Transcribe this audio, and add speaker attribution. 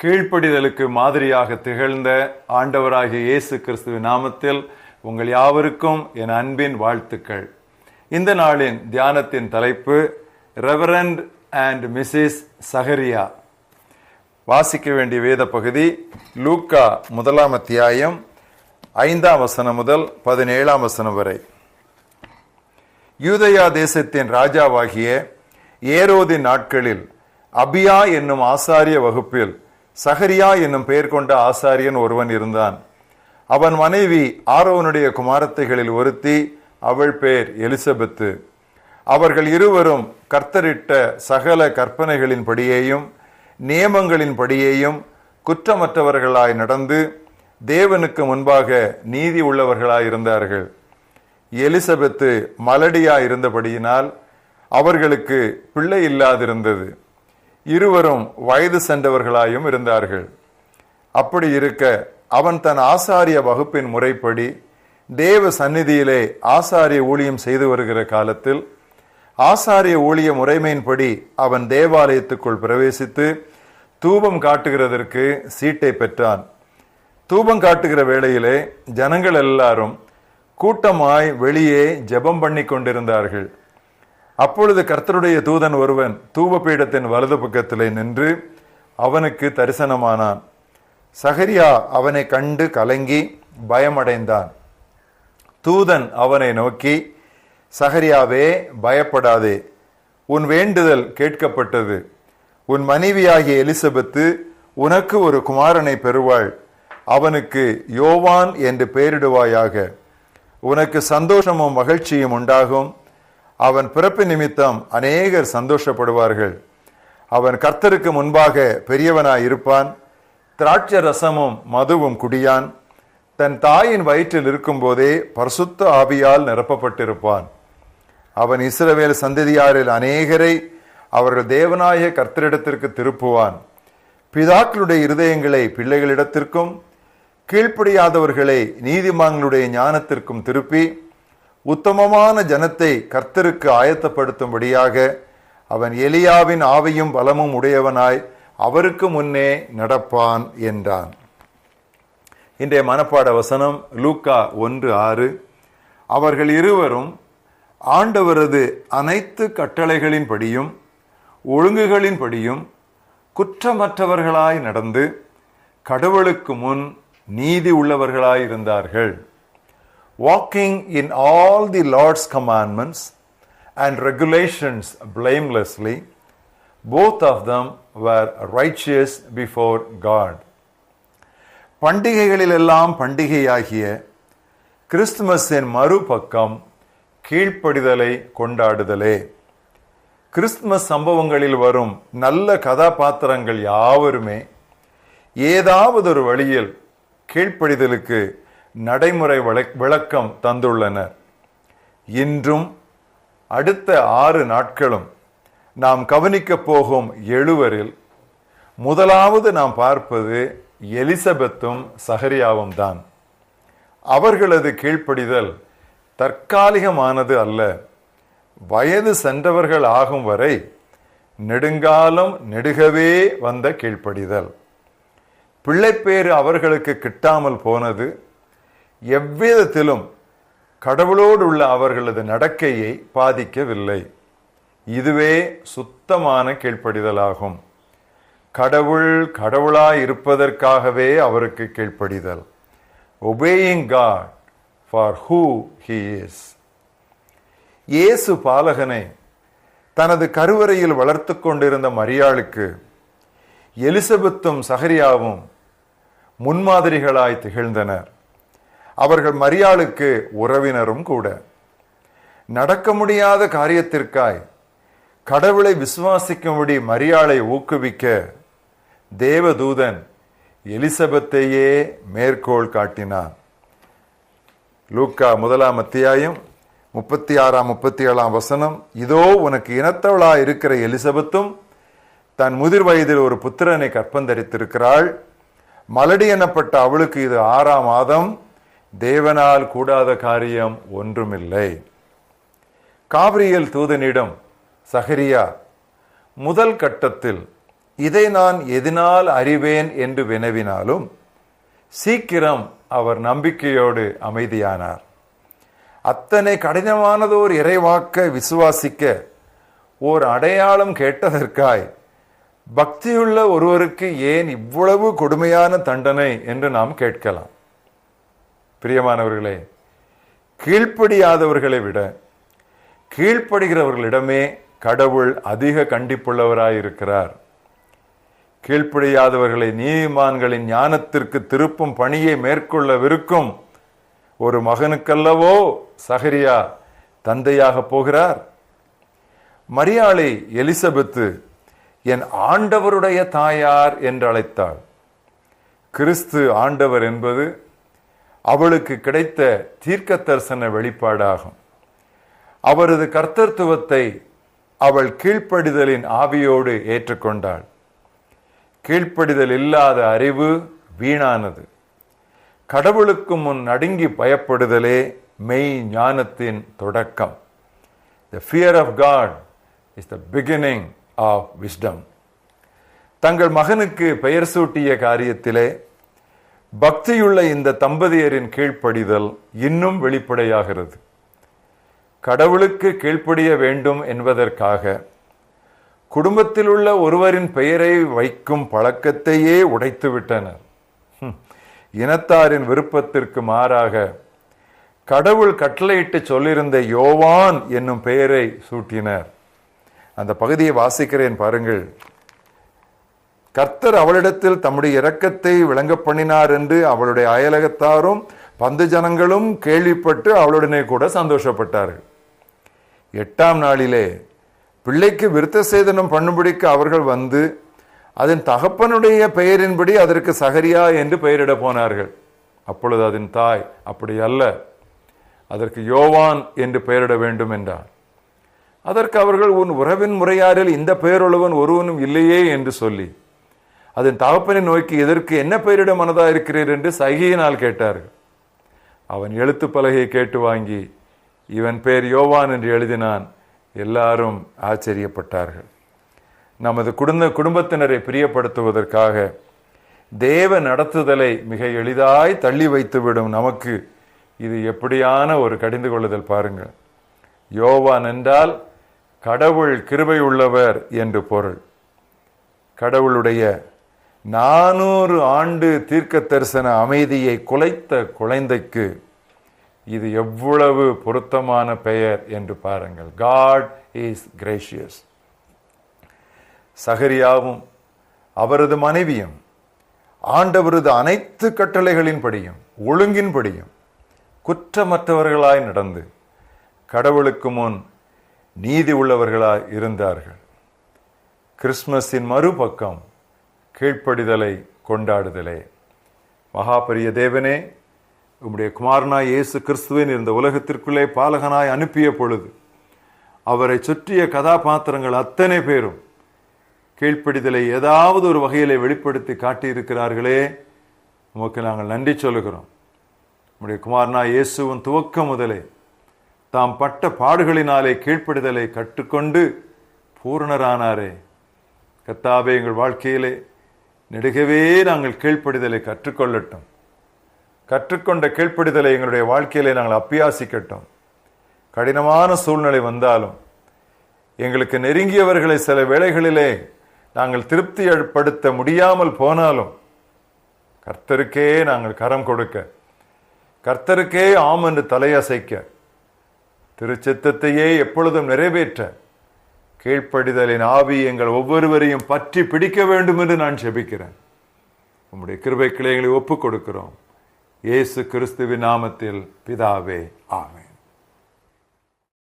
Speaker 1: கீழ்ப்படிதலுக்கு மாதிரியாக திகழ்ந்த ஆண்டவராகிய இயேசு கிறிஸ்துவின் நாமத்தில் உங்கள் யாவருக்கும் என் அன்பின் வாழ்த்துக்கள். இந்த நாளின் தியானத்தின் தலைப்பு ரெவரண்ட் அண்ட் மிஸ்ஸஸ் சகரியா. வாசிக்க வேண்டிய வேத பகுதி லூக்கா 1 அத்தியாயம் 5 முதல் 17 வரை. யூதயா தேசத்தின் ராஜாவாகிய ஏரோதின் நாட்களில் அபியா என்னும் ஆசாரிய வகுப்பில் சகரியா என்னும் பெயர் கொண்ட ஆசாரியன் ஒருவன் இருந்தான். அவன் மனைவி ஆரோனுடைய குமாரத்தைகளில் ஒருத்தி, அவள் பேர் எலிசபெத்து. அவர்கள் இருவரும் கர்த்தரிட்ட சகல கற்பனைகளின் படியேயும் நியமங்களின் படியேயும் குற்றமற்றவர்களாய் நடந்து தேவனுக்கு முன்பாக நீதி உள்ளவர்களாய் இருந்தார்கள். எலிசபெத்து மலடியாய் இருந்தபடியினால் அவர்களுக்கு பிள்ளை இல்லாதிருந்தது. இருவரும் வயது சென்றவர்களாயும் இருந்தார்கள். அப்படி இருக்க அவன் தன் ஆசாரிய வகுப்பின் முறைப்படி தேவ சந்நிதியிலே ஆசாரிய ஊழியம் செய்து வருகிற காலத்தில் ஆசாரிய ஊழிய முறைமையின்படி அவன் தேவாலயத்துக்குள் பிரவேசித்து தூபம் காட்டுகிறதற்கு சீட்டை பெற்றான். தூபம் காட்டுகிற வேளையிலே ஜனங்கள் எல்லாரும் கூட்டமாய் வெளியே ஜெபம் பண்ணி கொண்டிருந்தார்கள். அப்பொழுது கர்த்தருடைய தூதன் ஒருவன் தூபபீடத்தின் வலது பக்கத்திலே நின்று அவனுக்கு தரிசனமானான். சகரியா அவனை கண்டு கலங்கி பயமடைந்தான். தூதன் அவனை நோக்கி, சகரியாவே, பயப்படாதே, உன் வேண்டுதல் கேட்கப்பட்டது. உன் மனைவியாகிய எலிசபெத்து உனக்கு ஒரு குமாரனை பெறுவாள். அவனுக்கு யோவான் என்று பெயரிடுவாயாக. உனக்கு சந்தோஷமும் மகிழ்ச்சியும் உண்டாகும். அவன் பிறப்பு நிமித்தம் அநேகர் சந்தோஷப்படுவார்கள். அவன் கர்த்தருக்கு முன்பாக பெரியவனாய் இருப்பான். திராட்சை ரசமும் மதுவும் குடியான். தன் தாயின் வயிற்றில் இருக்கும் போதே பரிசுத்த ஆவியால் நிரப்பப்பட்டிருப்பான். அவன் இஸ்ரவேல் சந்ததியாரில் அநேகரை அவர்கள் தேவனாய கர்த்தரிடத்திற்கு திருப்புவான். பிதாக்களுடைய இருதயங்களை பிள்ளைகளிடத்திற்கும் கீழ்ப்படியாதவர்களை நீதிமான்களுடைய ஞானத்திற்கும் திருப்பி உத்தமமான ஜனத்தை கர்த்தருக்கு ஆயத்தப்படுத்தும்படியாக அவன் எலியாவின் ஆவியும் பலமும் உடையவனாய் அவருக்கு முன்னே நடப்பான் என்றான். இன்றைய மனப்பாட வசனம் லூக்கா 1:6. அவர்கள் இருவரும் ஆண்டவரது அனைத்து கட்டளைகளின் படியும் ஒழுங்குகளின் படியும் குற்றமற்றவர்களாய் நடந்து கடவுளுக்கு முன் நீதி உள்ளவர்களாய் இருந்தார்கள். Walking in all the Lord's commandments and regulations blamelessly, both of them were righteous before God. பண்டிகைகளிலெல்லாம் பண்டிகையாகிய கிறிஸ்துமஸின் மறுபக்கம் கீழ்ப்படிதலை கொண்டாடுதலே. கிறிஸ்துமஸ் சம்பவங்களில் வரும் நல்ல கதாபாத்திரங்கள் யாவருமே ஏதாவது ஒரு வழியில் கீழ்ப்படிதலுக்கு நடைமுறை விளக்கம் தந்துள்ளனர். இன்றும் அடுத்த 6 நாட்களும் நாம் கவனிக்க போகும் 7 முதலாவது நாம் பார்ப்பது எலிசபெத்தும் சகரியாவும் தான். அவர்களது கீழ்ப்படிதல் தற்காலிகமானது அல்ல. வயது சென்றவர்கள் ஆகும் வரை நெடுங்காலம் நெடுகவே வந்த கீழ்ப்படிதல். பிள்ளைப்பேறு அவர்களுக்கு கிட்டாமல் போனது எவ்விதத்திலும் கடவுளோடு உள்ள அவர்களது நடக்கையை பாதிக்கவில்லை. இதுவே சுத்தமான கீழ்ப்படிதலாகும். கடவுள் கடவுளாய் இருப்பதற்காகவே அவருக்கு கீழ்ப்படிதல். obeying God for who he is. இயேசு பாலகனை தனது கருவறையில் வளர்த்து கொண்டிருந்த மரியாளுக்கு எலிசபெத்தும் சகரியாவும் முன்மாதிரிகளாய் திகழ்ந்தனர். அவர்கள் மரியாளுக்கு உறவினரும் கூட. நடக்க முடியாத காரியத்திற்காய் கடவுளை விசுவாசிக்கும்படி மரியாளை ஊக்குவிக்க தேவதூதன் எலிசபெத்தையே மேற்கோள் காட்டினான். லூக்கா 1 அத்தியாயம் 36-37 இதோ உனக்கு இனத்தவளாய் இருக்கிற எலிசபெத்தும் தன் முதிர் வயதில் ஒரு புத்திரனை கற்பந்தரித்திருக்கிறாள். மலடி எனப்பட்ட அவளுக்கு இது 6ஆம் மாதம். தேவனால் கூடாத காரியம் ஒன்றுமில்லை. காபிரியேல் தூதனிடம் சகரியா முதல் கட்டத்தில் இதை நான் எதனால் அறிவேன் என்று வினவினாலும் சீக்கிரம் அவர் நம்பிக்கையோடு அமைதியானார். அத்தனை கடினமானதோர் இறைவாக்க விசுவாசிக்க ஓர் அடையாளம் கேட்டதற்காய் பக்தியுள்ள ஒருவருக்கு ஏன் இவ்வளவு கொடுமையான தண்டனை என்று நாம் கேட்கலாம். பிரியமானவர்களே, கீழ்ப்படியாதவர்களை விட கீழ்ப்படுகிறவர்களிடமே கடவுள் அதிக கண்டிப்புள்ளவராயிருக்கிறார். கீழ்ப்படியாதவர்களை நீதிமான்களின் ஞானத்திற்கு திருப்பும் பணியை மேற்கொள்ளவிருக்கும் ஒரு மகனுக்கல்லவோ சகரியா தந்தையாக போகிறார். மரியாளை எலிசபெத்து என் ஆண்டவருடைய தாயார் என்று அழைத்தாள். கிறிஸ்து ஆண்டவர் என்பது அவளுக்கு கிடைத்த தீர்க்க தரிசன வெளிப்பாடாகும். அவரது கர்த்தத்துவத்தை அவள் கீழ்ப்படிதலின் ஆவியோடு ஏற்றுக்கொண்டாள். கீழ்ப்படிதல் இல்லாத அறிவு வீணானது. கடவுளுக்கு முன் நடுங்கி பயப்படுதலே மெய் ஞானத்தின் தொடக்கம். The fear of God is the beginning of wisdom. தங்கள் மகனுக்கு பெயர் சூட்டிய காரியத்திலே பக்தியுள்ள இந்த தம்பதியரின் கீழ்ப்படிதல் இன்னும் வெளிப்படையாகிறது. கடவுளுக்கு கீழ்ப்படிய வேண்டும் என்பதற்காக குடும்பத்தில் உள்ள ஒருவரின் பெயரை வைக்கும் பழக்கத்தையே உடைத்து விட்டனர். இனத்தாரின் விருப்பத்திற்கு மாறாக கடவுள் கட்டளையிட்டு சொல்லியிருந்த யோவான் என்னும் பெயரை சூட்டினர். அந்த பகுதியை வாசிக்கிறேன் பாருங்கள். கர்த்தர் அவளிடத்தில் தம்முடைய இரக்கத்தை விளங்க பண்ணினார் என்று அவளுடைய அயலகத்தாரும் பந்து ஜனங்களும் கேள்விப்பட்டு அவளுடனே கூட சந்தோஷப்பட்டார்கள். 8ஆம் நாளிலே பிள்ளைக்கு விருத்த சேதனம் பண்ணும்படிக்கு அவர்கள் வந்து அதன் தகப்பனுடைய பெயரின்படி அதற்கு சகரியா என்று பெயரிட போனார்கள். அப்பொழுது அதன் தாய் அப்படி அல்ல, அதற்கு யோவான் என்று பெயரிட வேண்டும் என்றார். அதற்கு அவர்கள் உன் உறவின் முறையாரில் இந்த பெயருள்ளவன் ஒருவனும் இல்லையே என்று சொல்லி அதன் தகப்பனை நோக்கி எதற்கு என்ன பெயரிட மனதா இருக்கிறீர் என்று சைகையினால் கேட்டார்கள். அவன் எழுத்து பலகையை கேட்டு வாங்கி இவன் பெயர் யோவான் என்று எழுதினான். எல்லாரும் ஆச்சரியப்பட்டார்கள். நமது குடும்பத்தினரை பிரியப்படுத்துவதற்காக தேவ நடத்துதலை மிக எளிதாய் தள்ளி வைத்துவிடும் நமக்கு இது எப்படியான ஒரு கடிந்து கொள்ளுதல் பாருங்கள். யோவான் என்றால் கடவுள் கிருபை உள்ளவர் என்று பொருள். கடவுளுடைய 400 ஆண்டு தீர்க்க தரிசன அமைதியை குலைத்த குழந்தைக்கு இது எவ்வளவு பொருத்தமான பெயர் என்று பாருங்கள். God is gracious. சகரியாவும் அவரது மனைவியும் ஆண்டவரது அனைத்து கட்டளைகளின்படியும் ஒழுங்கின்படியும் குற்றமற்றவர்களாய் நடந்து கடவுளுக்கு முன் நீதி உள்ளவர்களாய் இருந்தார்கள். கிறிஸ்துமஸின் மறுபக்கம் கீழ்ப்படிதலை கொண்டாடுதலே. மகாபரிய தேவனே, உம்முடைய குமாரனாய் இயேசு கிறிஸ்துவின் இந்த உலகத்திற்குள்ளே பாலகனாய் அனுப்பிய பொழுது அவரை சுற்றிய கதாபாத்திரங்கள் அத்தனை பேரும் கீழ்ப்படிதலை ஏதாவது ஒரு வகையிலே வெளிப்படுத்தி காட்டியிருக்கிறார்களே, உமக்கு நாங்கள் நன்றி சொல்லுகிறோம். உம்முடைய குமாரனாய் இயேசுவின் துவக்கம் முதலே தாம் பட்ட பாடுகளினாலே கீழ்ப்படிதலை கற்றுக்கொண்டு பூரணரானாரே. கர்த்தாவே, எங்கள் வாழ்க்கையிலே நெடுகவே நாங்கள் கீழ்ப்படிதலை கற்றுக்கொள்ளட்டும். கற்றுக்கொண்ட கீழ்ப்படிதலை எங்களுடைய வாழ்க்கையிலே நாங்கள் அப்பியாசிக்கட்டும். கடினமான சூழ்நிலை வந்தாலும் எங்களுக்கு நெருங்கியவர்களை சில வேளைகளிலே நாங்கள் திருப்திப்படுத்த முடியாமல் போனாலும் கர்த்தருக்கே நாங்கள் கரம் கொடுக்க, கர்த்தருக்கே ஆம் என்று தலையசைக்க, திருச்சித்தத்தையே எப்பொழுதும் நிறைவேற்ற கீழ்ப்படிதலின் ஆவி எங்கள் ஒவ்வொருவரையும் பற்றி பிடிக்க வேண்டும் என்று நான் ஜெபிக்கிறேன். உம்முடைய கிருபை கிளைகளை ஒப்புக் கொடுக்கிறோம். இயேசு கிறிஸ்துவின் நாமத்தில் பிதாவே, ஆமென்.